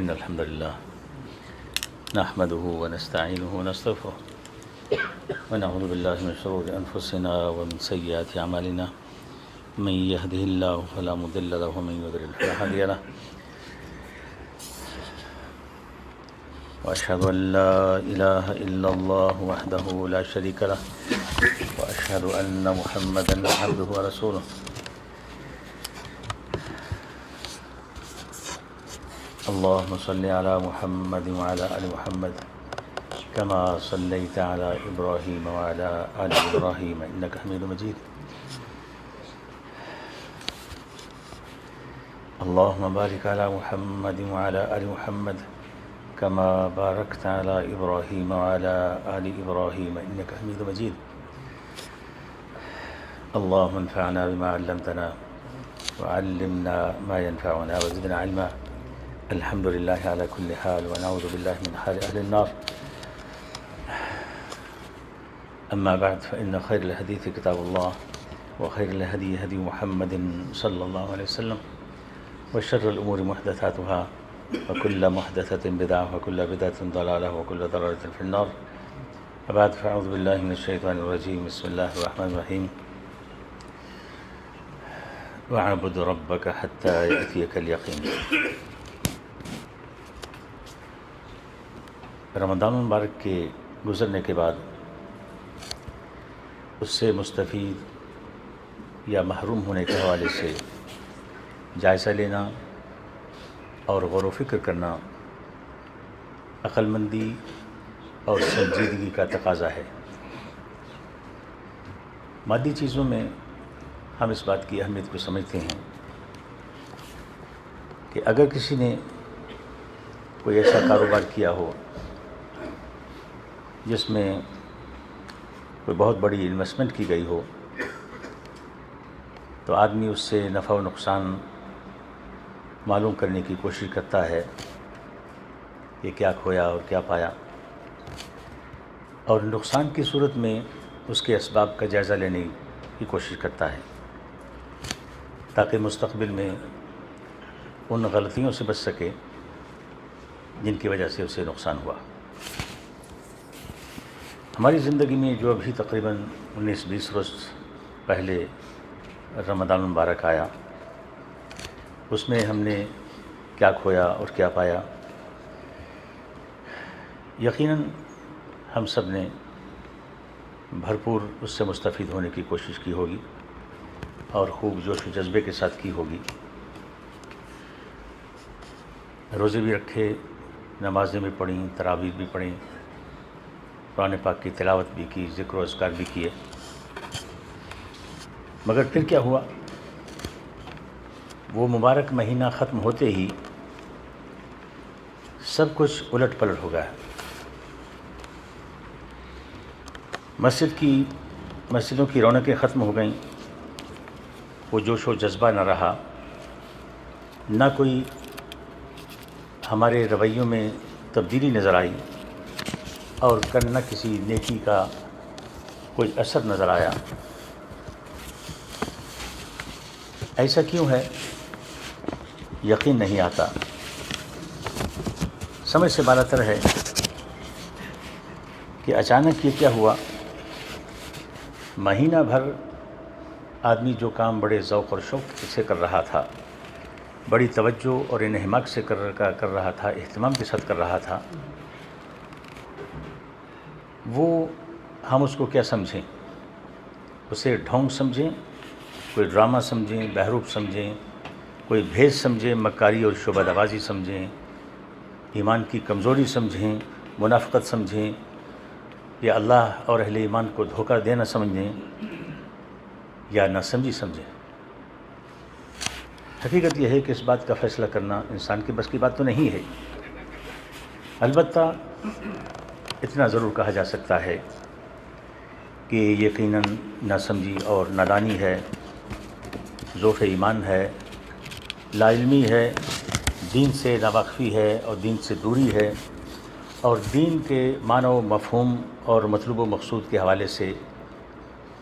إن الحمد لله نحمده ونستعينه ونستغفره ونعوذ بالله من شرور أنفسنا ومن سيئات أعمالنا من يهده الله فلا مضل له ومن يضلل فلا هادي له وأشهد أن لا إله إلا الله وحده لا شريك له وأشهد أن محمدا عبده ورسوله اللهم صل على محمد وعلى آل محمد كما صليت على إبراهيم وعلى آل إبراهيم إنك حميد مجيد اللهم بارك على محمد وعلى آل محمد كما باركت على إبراهيم وعلى آل إبراهيم إنك حميد مجيد اللهم انفعنا بما علمتنا وعلمنا ما ينفعنا وزدنا علما الحمد لله على كل حال ونعوذ بالله من حال أهل النار أما بعد فإن خير الحديث كتاب الله وخير الهدي هدي محمد صلى الله عليه وسلم وشر الأمور محدثاتها وكل محدثة بدعة وكل بدعة ضلالة وكل ضلالة في النار وبعد فأعوذ بالله من الشيطان الرجيم بسم الله الرحمن الرحيم واعبد ربك حتى يأتيك اليقين رمضان المبارک کے گزرنے کے بعد اس سے مستفید یا محروم ہونے کے حوالے سے جائزہ لینا اور غور و فکر کرنا عقل مندی اور سنجیدگی کا تقاضا ہے۔ مادی چیزوں میں ہم اس بات کی اہمیت کو سمجھتے ہیں کہ اگر کسی نے کوئی ایسا کاروبار کیا ہو جس میں کوئی بہت بڑی انویسٹمنٹ کی گئی ہو تو آدمی اس سے نفع و نقصان معلوم کرنے کی کوشش کرتا ہے کہ کیا کھویا اور کیا پایا، اور نقصان کی صورت میں اس کے اسباب کا جائزہ لینے کی کوشش کرتا ہے تاکہ مستقبل میں ان غلطیوں سے بچ سکے جن کی وجہ سے اسے نقصان ہوا۔ ہماری زندگی میں جو ابھی تقریباً 19-20 روز پہلے رمضان المبارک آیا، اس میں ہم نے کیا کھویا اور کیا پایا، یقیناً ہم سب نے بھرپور اس سے مستفید ہونے کی کوشش کی ہوگی اور خوب جوش و جذبے کے ساتھ کی ہوگی۔ روزے بھی رکھے، نمازیں بھی پڑھیں، تراویح بھی پڑھیں، قرآن پاک کی تلاوت بھی کی، ذکر و اذکار بھی کیے، مگر پھر کیا ہوا؟ وہ مبارک مہینہ ختم ہوتے ہی سب کچھ الٹ پلٹ ہو گیا۔ مسجدوں کی رونقیں ختم ہو گئیں، وہ جوش و جذبہ نہ رہا، نہ کوئی ہمارے رویوں میں تبدیلی نظر آئی، اور نہ کسی نیکی کا کوئی اثر نظر آیا۔ ایسا کیوں ہے؟ یقین نہیں آتا، سمجھ سے بالاتر ہے کہ اچانک یہ کیا ہوا۔ مہینہ بھر آدمی جو کام بڑے ذوق اور شوق سے کر رہا تھا، بڑی توجہ اور انہماک سے کر رہا تھا، اہتمام کے ساتھ کر رہا تھا، وہ ہم اس کو کیا سمجھیں؟ اسے ڈھونگ سمجھیں، کوئی ڈرامہ سمجھیں، بہروپ سمجھیں، کوئی بھیس سمجھیں، مکاری اور شعبہ دبازی سمجھیں، ایمان کی کمزوری سمجھیں، منافقت سمجھیں، یا اللہ اور اہل ایمان کو دھوکہ دینا سمجھیں، یا نہ سمجھی سمجھیں۔ حقیقت یہ ہے کہ اس بات کا فیصلہ کرنا انسان کے بس کی بات تو نہیں ہے۔ البتہ اتنا ضرور کہا جا سکتا ہے کہ یقیناً ناسمجھی اور نادانی ہے، ضعف ایمان ہے، لا علمی ہے، دین سے ناواقفی ہے اور دین سے دوری ہے، اور دین کے معنی و مفہوم اور مطلوب و مقصود کے حوالے سے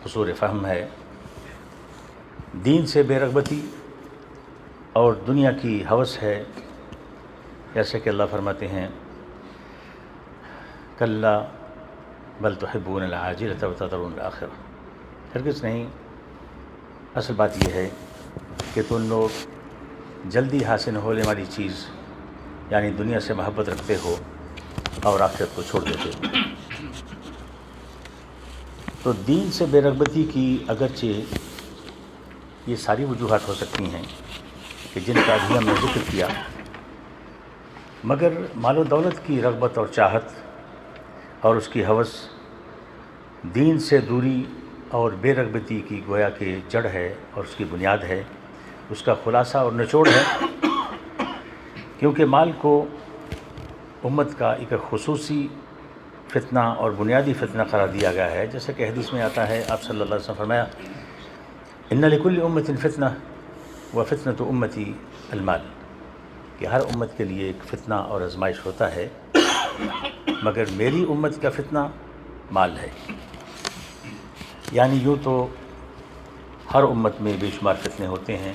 قصور فہم ہے۔ دین سے بے رغبتی اور دنیا کی ہوس ہے، جیسے کہ اللہ فرماتے ہیں کلا بل تحبون العاجلۃ وتذرون الآخرہ، ہرگز نہیں، اصل بات یہ ہے کہ تم لوگ جلدی حاصل ہونے والی چیز یعنی دنیا سے محبت رکھتے ہو اور آخرت کو چھوڑ دیتے ہو۔ تو دین سے بے رغبتی کی اگرچہ یہ ساری وجوہات ہو سکتی ہیں کہ جن کا ابھی ہم نے ذکر کیا، مگر مال و دولت کی رغبت اور چاہت اور اس کی ہوس دین سے دوری اور بے رغبتی کی گویا کہ جڑ ہے اور اس کی بنیاد ہے، اس کا خلاصہ اور نچوڑ ہے، کیونکہ مال کو امت کا ایک خصوصی فتنہ اور بنیادی فتنہ قرار دیا گیا ہے، جیسا کہ حدیث میں آتا ہے، آپ صلی اللہ علیہ وسلم فرمایا ان لکل امت فتنہ وفتنۃ امتی المال، کہ ہر امت کے لیے ایک فتنہ اور آزمائش ہوتا ہے، مگر میری امت کا فتنہ مال ہے۔ یعنی یوں تو ہر امت میں بے شمار فتنے ہوتے ہیں،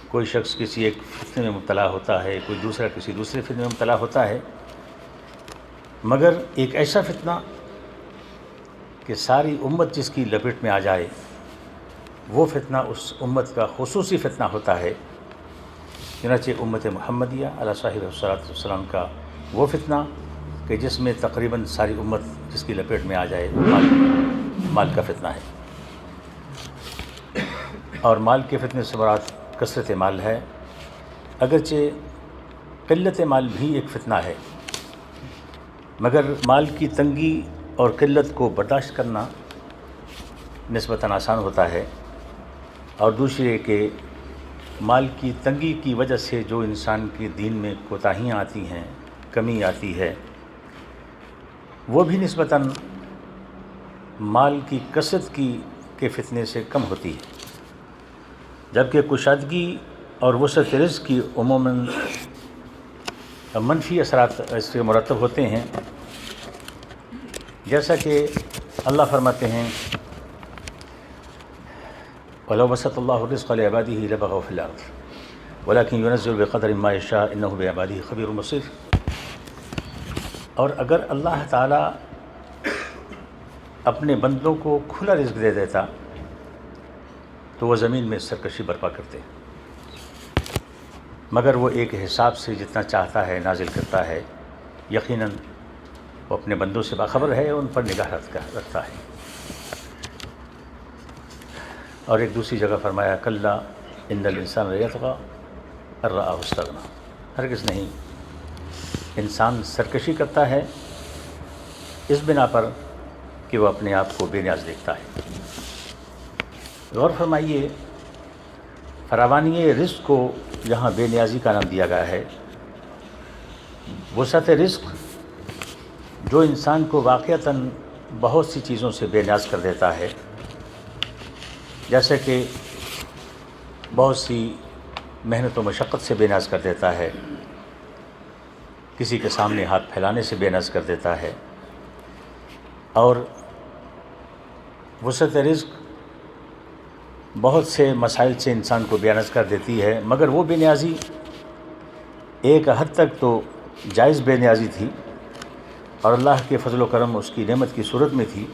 کوئی شخص کسی ایک فتنے میں مبتلا ہوتا ہے، کوئی دوسرا کسی دوسرے فتنے میں مبتلا ہوتا ہے، مگر ایک ایسا فتنہ کہ ساری امت جس کی لپیٹ میں آ جائے، وہ فتنہ اس امت کا خصوصی فتنہ ہوتا ہے۔ چنانچہ امت محمدیہ علیہ صاحب الصلاۃ والسلام کا وہ فتنہ کہ جس میں تقریباً ساری امت جس کی لپیٹ میں آ جائے، مال کا فتنہ ہے، اور مال کے فتنے سے مراد کثرت مال ہے، اگرچہ قلت مال بھی ایک فتنہ ہے، مگر مال کی تنگی اور قلت کو برداشت کرنا نسبتاً آسان ہوتا ہے، اور دوسرے کہ مال کی تنگی کی وجہ سے جو انسان کے دین میں کوتاہیاں آتی ہیں، کمی آتی ہے، وہ بھی نسبتاً مال کی کثرت کے فتنے سے کم ہوتی ہے، جبکہ کشادگی اور وسعت رزق کی عموماً منفی اثرات اس سے مرتب ہوتے ہیں، جیسا کہ اللہ فرماتے ہیں وَلَوْ بَسَطَ اللَّهُ الرِّزْقَ لِعِبَادِهِ لَبَغَوْا فِي الْأَرْضِ وَلَكِنْ يُنَزِّلُ بِقَدْرٍ مَا يَشَاءُ إِنَّهُ بِعِبَادِهِ خَبِيرٌ بَصِيرٌ۔ اور اگر اللہ تعالیٰ اپنے بندوں کو کھلا رزق دے دیتا تو وہ زمین میں سرکشی برپا کرتے، مگر وہ ایک حساب سے جتنا چاہتا ہے نازل کرتا ہے، یقیناً وہ اپنے بندوں سے باخبر ہے، ان پر نگاہ رکھتا ہے۔ اور ایک دوسری جگہ فرمایا کلا ان الانسان لیطغی ان رآہ استغنی، ہرگز نہیں، انسان سرکشی کرتا ہے اس بنا پر کہ وہ اپنے آپ کو بے نیاز دیکھتا ہے۔ غور فرمائیے، فراوانی رزق کو یہاں بے نیازی کا نام دیا گیا ہے۔ وسعت رزق جو انسان کو واقعتاً بہت سی چیزوں سے بے نیاز کر دیتا ہے، جیسے کہ بہت سی محنت و مشقت سے بے نیاز کر دیتا ہے، کسی کے سامنے ہاتھ پھیلانے سے بے نیاز کر دیتا ہے، اور وسعت رزق بہت سے مسائل سے انسان کو بے نیاز کر دیتی ہے، مگر وہ بے نیازی ایک حد تک تو جائز بے نیازی تھی، اور اللہ کے فضل و کرم اس کی نعمت کی صورت میں تھی،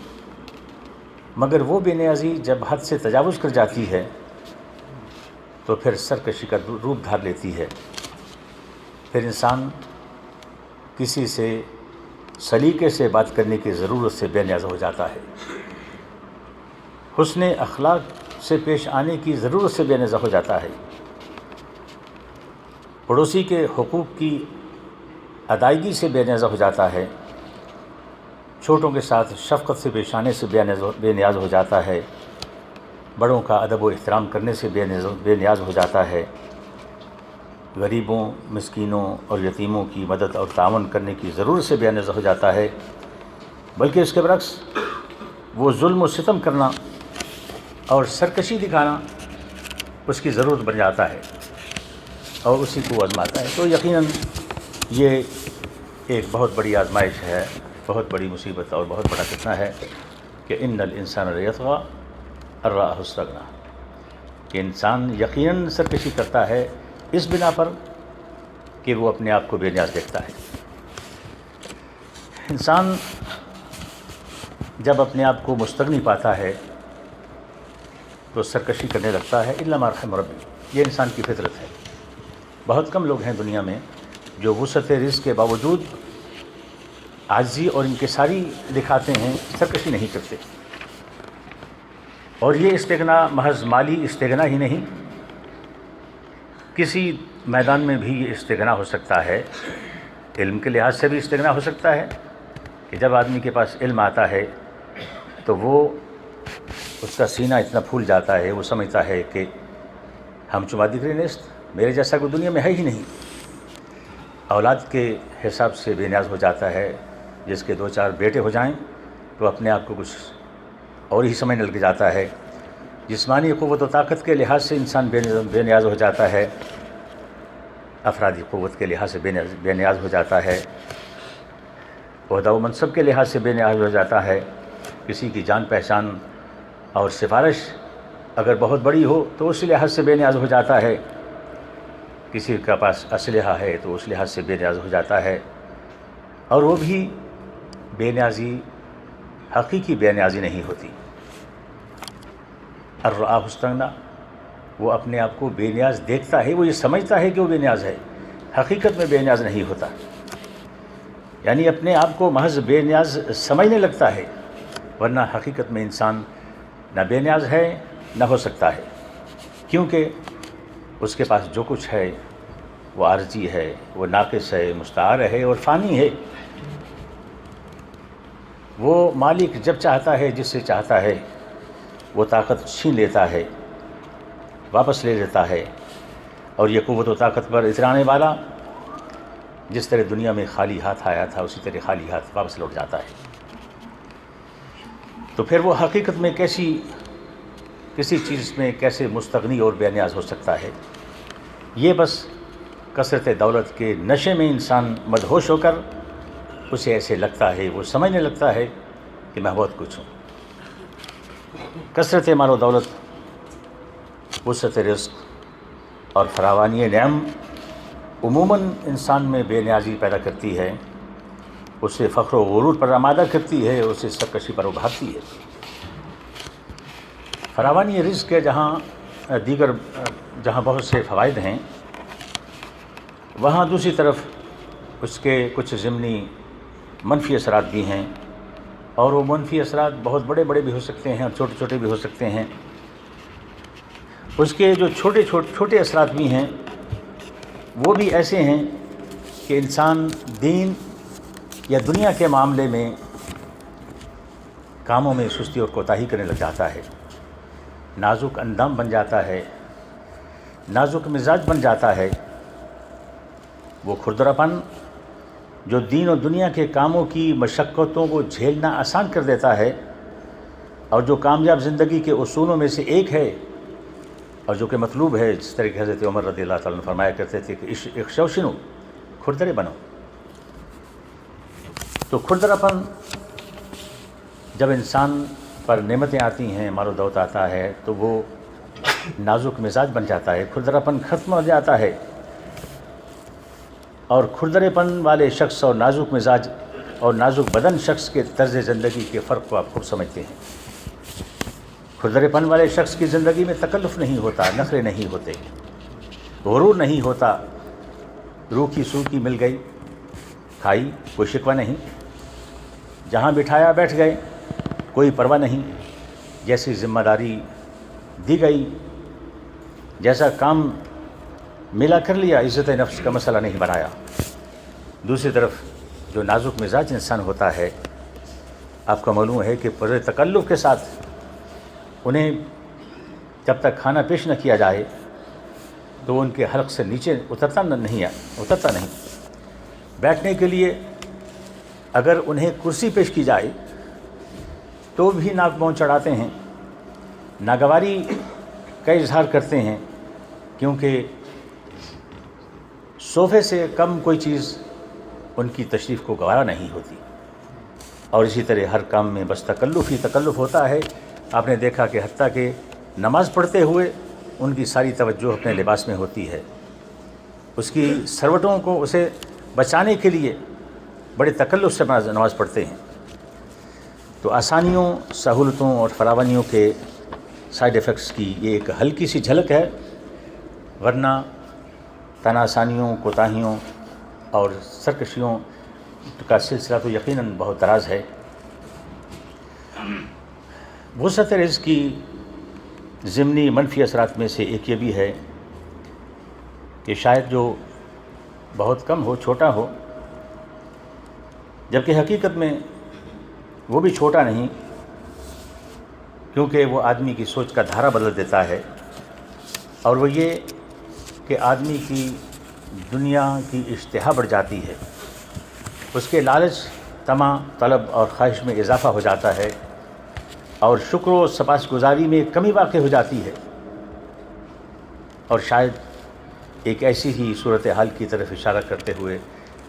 مگر وہ بے نیازی جب حد سے تجاوز کر جاتی ہے تو پھر سرکشی کا روپ دھار لیتی ہے، پھر انسان کسی سے سلیقے سے بات کرنے کی ضرورت سے بے نیاز ہو جاتا ہے، حسن اخلاق سے پیش آنے کی ضرورت سے بے نیاز ہو جاتا ہے، پڑوسی کے حقوق کی ادائیگی سے بے نیاز ہو جاتا ہے، چھوٹوں کے ساتھ شفقت سے پیش آنے سے بے نیاز ہو جاتا ہے، بڑوں کا ادب و احترام کرنے سے بے نیاز ہو جاتا ہے، غریبوں، مسکینوں اور یتیموں کی مدد اور تعاون کرنے کی ضرورت سے بے نیاز ہو جاتا ہے، بلکہ اس کے برعکس وہ ظلم و ستم کرنا اور سرکشی دکھانا اس کی ضرورت بن جاتا ہے اور اسی کو وہ آزماتا ہے۔ تو یقیناً یہ ایک بہت بڑی آزمائش ہے، بہت بڑی مصیبت اور بہت بڑا فتنہ ہے کہ ان الانسان لیطغی ان رآہ استغنی، کہ انسان یقیناً سرکشی کرتا ہے اس بنا پر کہ وہ اپنے آپ کو بے نیاز دیکھتا ہے۔ انسان جب اپنے آپ کو مستغنی پاتا ہے تو سرکشی کرنے لگتا ہے، الا ما رحم ربی، یہ انسان کی فطرت ہے۔ بہت کم لوگ ہیں دنیا میں جو وسعت رزق کے باوجود عاجزی اور انکساری دکھاتے ہیں، سرکشی نہیں کرتے۔ اور یہ استغنا محض مالی استغنا ہی نہیں، کسی میدان میں بھی یہ استغنا ہو سکتا ہے۔ علم کے لحاظ سے بھی استغنا ہو سکتا ہے کہ جب آدمی کے پاس علم آتا ہے تو وہ اس کا سینہ اتنا پھول جاتا ہے، وہ سمجھتا ہے کہ ہم چما دکھرے نیست، میرے جیسا کوئی دنیا میں ہے ہی نہیں۔ اولاد کے حساب سے بے نیاز ہو جاتا ہے، جس کے 2-4 بیٹے ہو جائیں تو اپنے آپ کو کچھ اور ہی سمجھنے لگ جاتا ہے۔ جسمانی قوت و طاقت کے لحاظ سے انسان بے نیاز ہو جاتا ہے، افرادی قوت کے لحاظ سے بے نیاز ہو جاتا ہے، عہدہ و منصب کے لحاظ سے بے نیاز ہو جاتا ہے۔ کسی کی جان پہچان اور سفارش اگر بہت بڑی ہو تو اس لحاظ سے بے نیاز ہو جاتا ہے، کسی کے پاس اسلحہ ہے تو اس لحاظ سے بے نیاز ہو جاتا ہے۔ اور وہ بھی بے نیازی حقیقی بے نیازی نہیں ہوتی۔ الرآہ استغنا، وہ اپنے آپ کو بے نیاز دیکھتا ہے، وہ یہ سمجھتا ہے کہ وہ بے نیاز ہے، حقیقت میں بے نیاز نہیں ہوتا، یعنی اپنے آپ کو محض بے نیاز سمجھنے لگتا ہے، ورنہ حقیقت میں انسان نہ بے نیاز ہے نہ ہو سکتا ہے، کیونکہ اس کے پاس جو کچھ ہے وہ عارضی ہے، وہ ناقص ہے، مستعار ہے اور فانی ہے۔ وہ مالک جب چاہتا ہے، جس سے چاہتا ہے، وہ طاقت چھین لیتا ہے، واپس لے لیتا ہے، اور یہ قوت و طاقت پر اترانے والا جس طرح دنیا میں خالی ہاتھ آیا تھا اسی طرح خالی ہاتھ واپس لوٹ جاتا ہے۔ تو پھر وہ حقیقت میں کسی چیز میں کیسے مستغنی اور بے نیاز ہو سکتا ہے؟ یہ بس کثرت دولت کے نشے میں انسان مدہوش ہو کر اسے ایسے لگتا ہے، وہ سمجھنے لگتا ہے کہ میں بہت کچھ ہوں۔ کثرت مال و دولت، وسعت رزق اور فراوانی نعم عموماً انسان میں بے نیازی پیدا کرتی ہے، اسے فخر و غرور پر آمادہ کرتی ہے، اسے سرکشی پر ابھارتی ہے۔ فراوانی رزق کے جہاں بہت سے فوائد ہیں، وہاں دوسری طرف اس کے کچھ ضمنی منفی اثرات بھی ہیں، اور وہ منفی اثرات بہت بڑے بڑے بھی ہو سکتے ہیں اور چھوٹے چھوٹے بھی ہو سکتے ہیں۔ اس کے جو چھوٹے اثرات بھی ہیں وہ بھی ایسے ہیں کہ انسان دین یا دنیا کے معاملے میں کاموں میں سستی اور کوتاہی کرنے لگ جاتا ہے، نازک اندام بن جاتا ہے، نازک مزاج بن جاتا ہے۔ وہ کھردراپن جو دین اور دنیا کے کاموں کی مشقتوں کو جھیلنا آسان کر دیتا ہے، اور جو کامیاب زندگی کے اصولوں میں سے ایک ہے، اور جو کہ مطلوب ہے، جس طرح کہ حضرت عمر رضی اللہ تعالیٰ عنہ فرمایا کرتے تھے کہ اخشوشنو، کھردرے بنو۔ تو کھردراپن جب انسان پر نعمتیں آتی ہیں، مال و دولت آتا ہے، تو وہ نازک مزاج بن جاتا ہے، کھردراپن ختم ہو جاتا ہے۔ اور کھردرے پن والے شخص اور نازک مزاج اور نازک بدن شخص کے طرز زندگی کے فرق کو آپ خود سمجھتے ہیں۔ کھردرے پن والے شخص کی زندگی میں تکلف نہیں ہوتا، نخرے نہیں ہوتے، غرور نہیں ہوتا، روکھی سوکھی مل گئی کھائی، کوئی شکوہ نہیں، جہاں بٹھایا بیٹھ گئے، کوئی پرواہ نہیں، جیسی ذمہ داری دی گئی، جیسا کام ملا کر لیا، عزت نفس کا مسئلہ نہیں بنایا۔ دوسری طرف جو نازک مزاج انسان ہوتا ہے، آپ کا معلوم ہے کہ پر تکلف کے ساتھ انہیں جب تک کھانا پیش نہ کیا جائے تو ان کے حلق سے نیچے اترتا نہیں۔ بیٹھنے کے لیے اگر انہیں کرسی پیش کی جائے تو بھی ناک منہ چڑھاتے ہیں، ناگواری کا اظہار کرتے ہیں، کیونکہ صوفے سے کم کوئی چیز ان کی تشریف کو گوارا نہیں ہوتی۔ اور اسی طرح ہر کام میں بس تکلف ہی تکلف ہوتا ہے۔ آپ نے دیکھا کہ حتیٰ کہ نماز پڑھتے ہوئے ان کی ساری توجہ اپنے لباس میں ہوتی ہے، اس کی سروٹوں کو اسے بچانے کے لیے بڑے تکلف سے نماز پڑھتے ہیں۔ تو آسانیوں، سہولتوں اور فراوانیوں کے سائیڈ ایفیکٹس کی یہ ایک ہلکی سی جھلک ہے، ورنہ تن آسانیوں، کوتاہیوں اور سرکشیوں کا سلسلہ تو یقیناً بہت دراز ہے۔ وسعت رزق کی ضمنی منفی اثرات میں سے ایک یہ بھی ہے کہ شاید جو بہت کم ہو، چھوٹا ہو، جبکہ حقیقت میں وہ بھی چھوٹا نہیں، کیونکہ وہ آدمی کی سوچ کا دھارا بدل دیتا ہے، اور وہ یہ کہ آدمی کی دنیا کی اشتہا بڑھ جاتی ہے، اس کے لالچ، طمع، طلب اور خواہش میں اضافہ ہو جاتا ہے، اور شکر و سپاسگزاری میں کمی واقع ہو جاتی ہے۔ اور شاید ایک ایسی ہی صورتحال کی طرف اشارہ کرتے ہوئے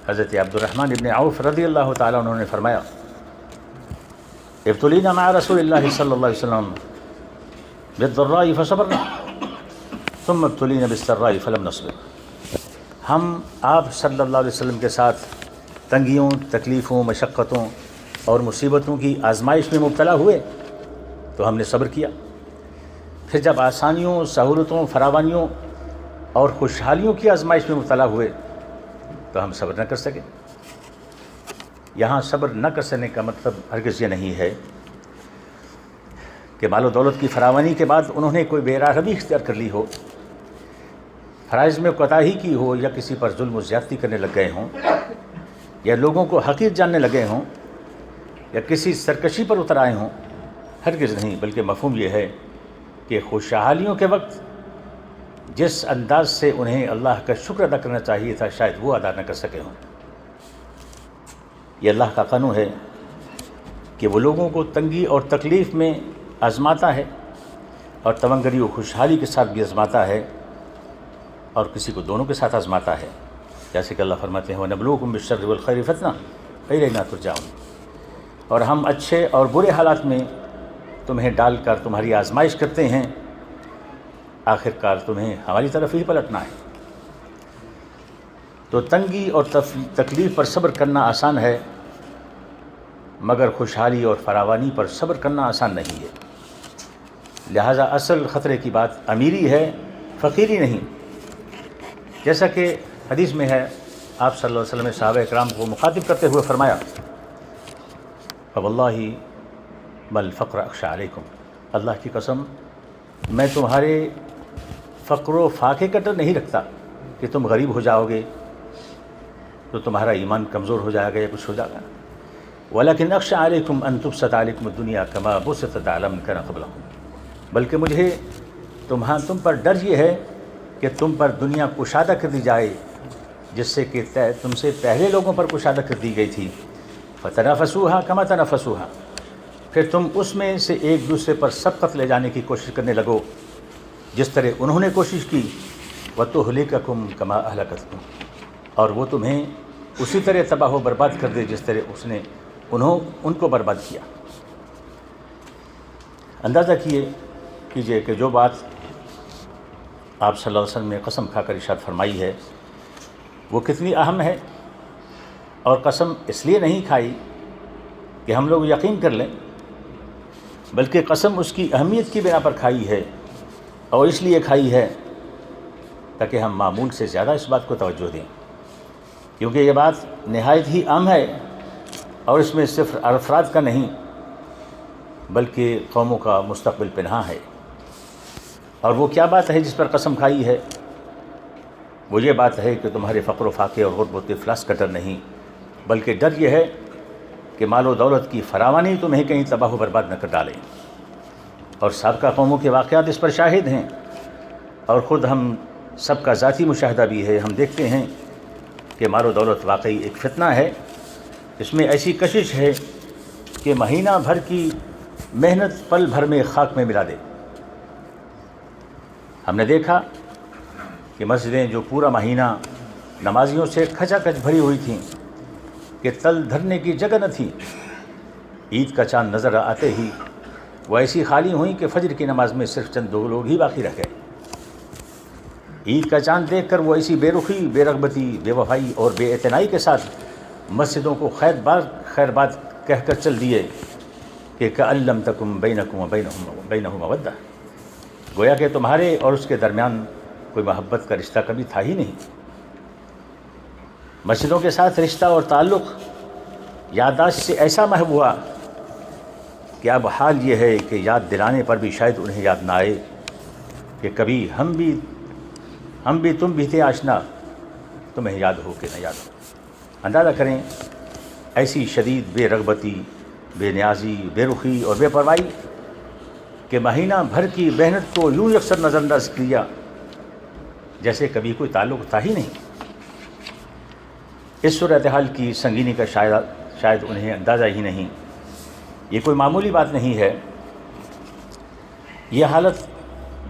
حضرت عبد الرحمن ابن عوف رضی اللہ تعالیٰ عنہ نے فرمایا، ابتلینا مع رسول اللہ صلی اللہ علیہ وسلم بالضراء فصبرنا ثم ابتلینا بالسراء فلم نصبر۔ ہم آپ صلی اللہ علیہ وسلم کے ساتھ تنگیوں، تکلیفوں، مشقتوں اور مصیبتوں کی آزمائش میں مبتلا ہوئے تو ہم نے صبر کیا، پھر جب آسانیوں، سہولتوں، فراوانیوں اور خوشحالیوں کی آزمائش میں مبتلا ہوئے تو ہم صبر نہ کر سکے۔ یہاں صبر نہ کر سکنے کا مطلب ہرگز یہ نہیں ہے کہ مال و دولت کی فراوانی کے بعد انہوں نے کوئی بے راہ روی اختیار کر لی ہو، فرائض میں کوتاہی کی ہو، یا کسی پر ظلم و زیادتی کرنے لگ گئے ہوں، یا لوگوں کو حقیر جاننے لگے ہوں، یا کسی سرکشی پر اتر آئے ہوں۔ ہرگز نہیں، بلکہ مفہوم یہ ہے کہ خوشحالیوں کے وقت جس انداز سے انہیں اللہ کا شکر ادا کرنا چاہیے تھا، شاید وہ ادا نہ کر سکے ہوں۔ یہ اللہ کا قانون ہے کہ وہ لوگوں کو تنگی اور تکلیف میں آزماتا ہے، اور تمنگری و خوشحالی کے ساتھ بھی آزماتا ہے، اور کسی کو دونوں کے ساتھ آزماتا ہے، جیسے کہ اللہ فرماتے ہیں وَنَبْلُوكُمْ بِالشَّرِّ وَالْخَيْرِ فِتْنَةً وَإِلَيْنَا تُرْجَعُونَ، اور ہم اچھے اور برے حالات میں تمہیں ڈال کر تمہاری آزمائش کرتے ہیں، آخر کار تمہیں ہماری طرف ہی پلٹنا ہے۔ تو تنگی اور تکلیف پر صبر کرنا آسان ہے، مگر خوشحالی اور فراوانی پر صبر کرنا آسان نہیں ہے۔ لہٰذا اصل خطرے کی بات امیری ہے، فقیری نہیں۔ جیسا کہ حدیث میں ہے، آپ صلی اللہ علیہ وسلم نے صحابہ اکرام کو مخاطب کرتے ہوئے فرمایا فواللہ ما الفقر اخشى علیکم، اللہ کی قسم میں تمہارے فقر و فاقے کا ڈر نہیں رکھتا کہ تم غریب ہو جاؤ گے تو تمہارا ایمان کمزور ہو جائے گا یا کچھ ہو جائے گا، ولیکن اخشى علیکم ان تبسط علیکم الدنیا کما بسطت علی من کان قبلکم، بلکہ مجھے تم پر ڈر یہ ہے کہ تم پر دنیا کشادہ کر دی جائے جس سے کہ تم سے پہلے لوگوں پر کشادہ کر دی گئی تھی، فتنافسوها کما تنافسوها، پھر تم اس میں سے ایک دوسرے پر سبقت لے جانے کی کوشش کرنے لگو جس طرح انہوں نے کوشش کی، وَتُهْلِكَكُمْ كَمَا أَهْلَكَتْكُمْ، اور وہ تمہیں اسی طرح تباہ و برباد کر دے جس طرح اس نے ان کو برباد کیا۔ اندازہ کیجئے کہ جو بات آپ صلی اللہ علیہ وسلم نے قسم کھا کر ارشاد فرمائی ہے وہ کتنی اہم ہے، اور قسم اس لیے نہیں کھائی کہ ہم لوگ یقین کر لیں، بلکہ قسم اس کی اہمیت کی بنا پر کھائی ہے، اور اس لیے کھائی ہے تاکہ ہم معمول سے زیادہ اس بات کو توجہ دیں، کیونکہ یہ بات نہایت ہی اہم ہے، اور اس میں صرف افراد کا نہیں بلکہ قوموں کا مستقبل پنہاں ہے۔ اور وہ کیا بات ہے جس پر قسم کھائی ہے؟ وہ یہ بات ہے کہ تمہارے فقر و فاقے اور غربت و افلاس کا ڈر نہیں، بلکہ ڈر یہ ہے کہ مال و دولت کی فراوانی تمہیں کہیں تباہ و برباد نہ کر ڈالیں۔ اور سابقہ قوموں کے واقعات اس پر شاہد ہیں، اور خود ہم سب کا ذاتی مشاہدہ بھی ہے۔ ہم دیکھتے ہیں کہ مال و دولت واقعی ایک فتنہ ہے، اس میں ایسی کشش ہے کہ مہینہ بھر کی محنت پل بھر میں خاک میں ملا دے۔ ہم نے دیکھا کہ مسجدیں جو پورا مہینہ نمازیوں سے کھچا کھچ بھری ہوئی تھیں کہ تل دھرنے کی جگہ نہ تھی، عید کا چاند نظر آتے ہی وہ ایسی خالی ہوئیں کہ فجر کی نماز میں صرف چند 2 لوگ ہی باقی رہ گئے۔ عید کا چاند دیکھ کر وہ ایسی بے رخی، بے رغبتی، بے وفائی اور بے اعتنائی کے ساتھ مسجدوں کو خیر بات کہہ کر چل دیے کہ کأن لم تکن بینکم وبینہ مودہ، گویا کہ تمہارے اور اس کے درمیان کوئی محبت کا رشتہ کبھی تھا ہی نہیں۔ مسجدوں کے ساتھ رشتہ اور تعلق یادداشت سے ایسا محو ہوا کہ اب حال یہ ہے کہ یاد دلانے پر بھی شاید انہیں یاد نہ آئے کہ کبھی ہم بھی تم بھی تھے آشنا، تمہیں یاد ہو کہ نہ یاد ہو۔ اندازہ کریں ایسی شدید بے رغبتی، بے نیازی، بے رخی اور بے پرواہی کہ مہینہ بھر کی محنت کو یوں یکسر نظر انداز کیا جیسے کبھی کوئی تعلق تھا ہی نہیں۔ اس صورتحال کی سنگینی کا شاید انہیں اندازہ ہی نہیں۔ یہ کوئی معمولی بات نہیں ہے، یہ حالت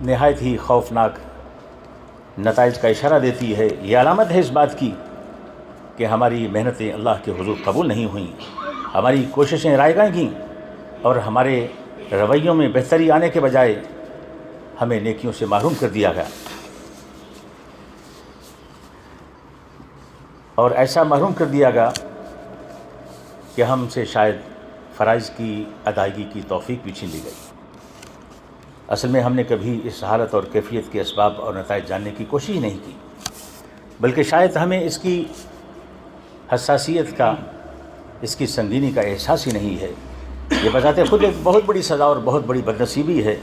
نہایت ہی خوفناک نتائج کا اشارہ دیتی ہے۔ یہ علامت ہے اس بات کی کہ ہماری محنتیں اللہ کے حضور قبول نہیں ہوئیں، ہماری کوششیں رائے گاہ گئیں اور ہمارے رویوں میں بہتری آنے کے بجائے ہمیں نیکیوں سے محروم کر دیا گیا، اور ایسا محروم کر دیا گیا کہ ہم سے شاید فرائض کی ادائیگی کی توفیق بھی چھین لی گئی۔ اصل میں ہم نے کبھی اس حالت اور کیفیت کے اسباب اور نتائج جاننے کی کوشش ہی نہیں کی، بلکہ شاید ہمیں اس کی حساسیت کا، اس کی سنگینی کا احساس ہی نہیں ہے۔ یہ بذات خود ایک بہت بڑی سزا اور بہت بڑی بدنصیبی ہے۔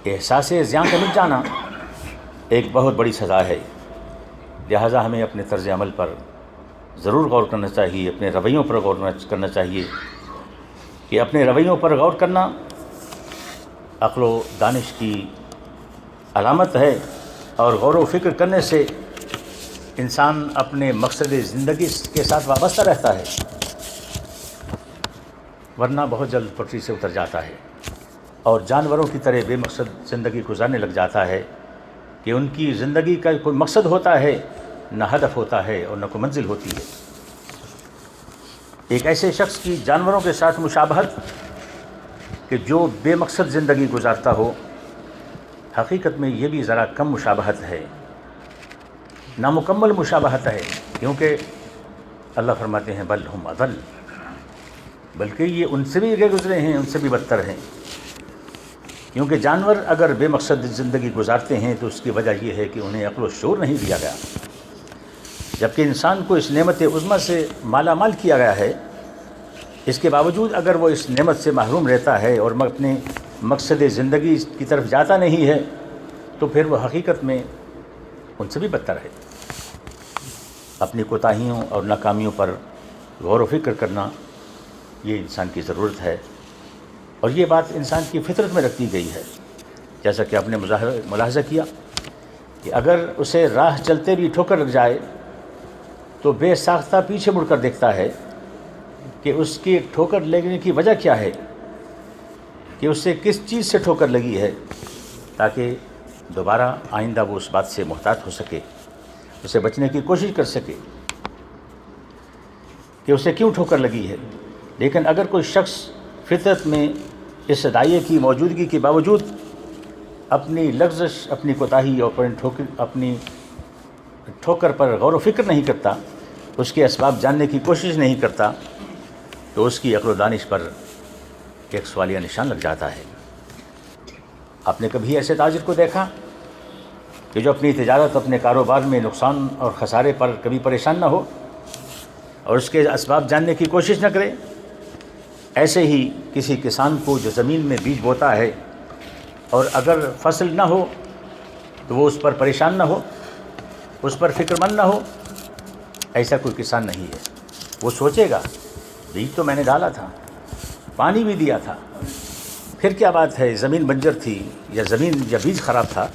احساس زیاں کا مٹ جانا ایک بہت بڑی سزا ہے، لہٰذا ہمیں اپنے طرز عمل پر ضرور غور کرنا چاہیے، اپنے رویوں پر غور کرنا چاہیے کہ اپنے رویوں پر غور کرنا عقل و دانش کی علامت ہے، اور غور و فکر کرنے سے انسان اپنے مقصد زندگی کے ساتھ وابستہ رہتا ہے، ورنہ بہت جلد پٹری سے اتر جاتا ہے اور جانوروں کی طرح بے مقصد زندگی گزارنے لگ جاتا ہے کہ ان کی زندگی کا کوئی مقصد ہوتا ہے، نہ ہدف ہوتا ہے اور نہ کوئی منزل ہوتی ہے۔ ایک ایسے شخص کی جانوروں کے ساتھ مشابہت کہ جو بے مقصد زندگی گزارتا ہو، حقیقت میں یہ بھی ذرا کم مشابہت ہے، نامکمل مشابہت ہے، کیونکہ اللہ فرماتے ہیں بل ہم اضل، بلکہ یہ ان سے بھی گزرے ہیں، ان سے بھی بدتر ہیں، کیونکہ جانور اگر بے مقصد زندگی گزارتے ہیں تو اس کی وجہ یہ ہے کہ انہیں عقل و شعور نہیں دیا گیا، جبکہ انسان کو اس نعمت عظمیٰ سے مالا مال کیا گیا ہے۔ اس کے باوجود اگر وہ اس نعمت سے محروم رہتا ہے اور اپنے مقصد زندگی کی طرف جاتا نہیں ہے تو پھر وہ حقیقت میں ان سے بھی بدتر ہے۔ اپنی کوتاہیوں اور ناکامیوں پر غور و فکر کرنا یہ انسان کی ضرورت ہے، اور یہ بات انسان کی فطرت میں رکھی گئی ہے۔ جیسا کہ آپ نے ملاحظہ کیا کہ اگر اسے راہ چلتے بھی ٹھوکر لگ جائے تو بے ساختہ پیچھے مڑ کر دیکھتا ہے کہ اس کی ٹھوکر لگنے کی وجہ کیا ہے، کہ اس سے کس چیز سے ٹھوکر لگی ہے، تاکہ دوبارہ آئندہ وہ اس بات سے محتاط ہو سکے، اسے بچنے کی کوشش کر سکے کہ اسے کیوں ٹھوکر لگی ہے۔ لیکن اگر کوئی شخص فطرت میں اس داعیے کی موجودگی کے باوجود اپنی لغزش، اپنی کوتاہی اور اپنی ٹھوکر پر غور و فکر نہیں کرتا، اس کے اسباب جاننے کی کوشش نہیں کرتا، تو اس کی عقل و دانش پر ایک سوالیہ نشان لگ جاتا ہے۔ آپ نے کبھی ایسے تاجر کو دیکھا کہ جو اپنی تجارت، اپنے کاروبار میں نقصان اور خسارے پر کبھی پریشان نہ ہو اور اس کے اسباب جاننے کی کوشش نہ کرے؟ ایسے ہی کسی کسان کو جو زمین میں بیج بوتا ہے اور اگر فصل نہ ہو تو وہ اس پر پریشان نہ ہو، اس پر فکر مند نہ ہو، ایسا کوئی کسان نہیں ہے۔ وہ سوچے گا بیج تو میں نے ڈالا تھا، پانی بھی دیا تھا، پھر کیا بات ہے، زمین بنجر تھی یا زمین یا بیج خراب تھا،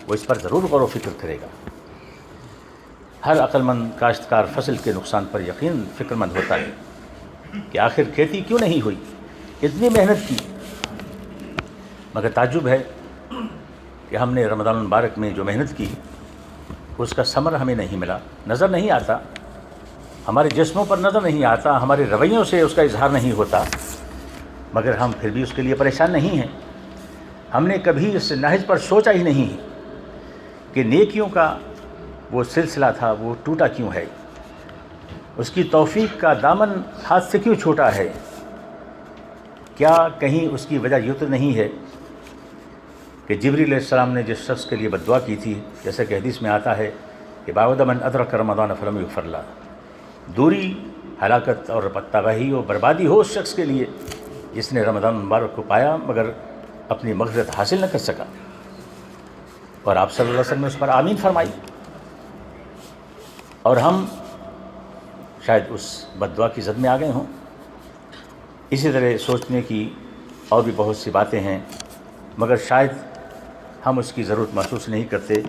وہ اس پر ضرور غور و فکر کرے گا۔ ہر عقل مند کاشتکار فصل کے نقصان پر یقین فکر مند ہوتا ہے کہ آخر کھیتی کیوں نہیں ہوئی، اتنی محنت کی، مگر تعجب ہے کہ ہم نے رمضان المبارک میں جو محنت کی اس کا ثمر ہمیں نہیں ملا، نظر نہیں آتا، ہمارے جسموں پر نظر نہیں آتا، ہمارے رویوں سے اس کا اظہار نہیں ہوتا، مگر ہم پھر بھی اس کے لیے پریشان نہیں ہیں۔ ہم نے کبھی اس نہج پر سوچا ہی نہیں کہ نیکیوں کا وہ سلسلہ تھا وہ ٹوٹا کیوں ہے، اس کی توفیق کا دامن ہاتھ سے کیوں چھوٹا ہے؟ کیا کہیں اس کی وجہ یہ تو نہیں ہے کہ جبریل علیہ السلام نے جس شخص کے لیے بد دعا کی تھی، جیسا کہ حدیث میں آتا ہے کہ بعد من ادرک رمضان فلم یغفر لہ، دوری، ہلاکت اور تباہی و بربادی ہو اس شخص کے لیے جس نے رمضان مبارک کو پایا مگر اپنی مغفرت حاصل نہ کر سکا، اور آپ صلی اللہ علیہ وسلم نے اس پر آمین فرمائی، اور ہم شاید اس بد دعا کی زد میں آ گئے ہوں۔ اسی طرح سوچنے کی اور بھی بہت سی باتیں ہیں، مگر شاید ہم اس کی ضرورت محسوس نہیں کرتے،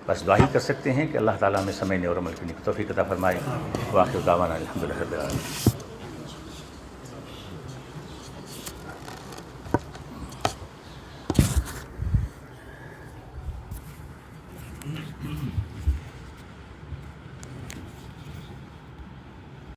بس دعا ہی کر سکتے ہیں کہ اللہ تعالیٰ ہمیں سمجھنے اور عمل کرنے کی توفیق عطا فرمائے۔ وآخر دعوانا الحمدللہ رب العالمین۔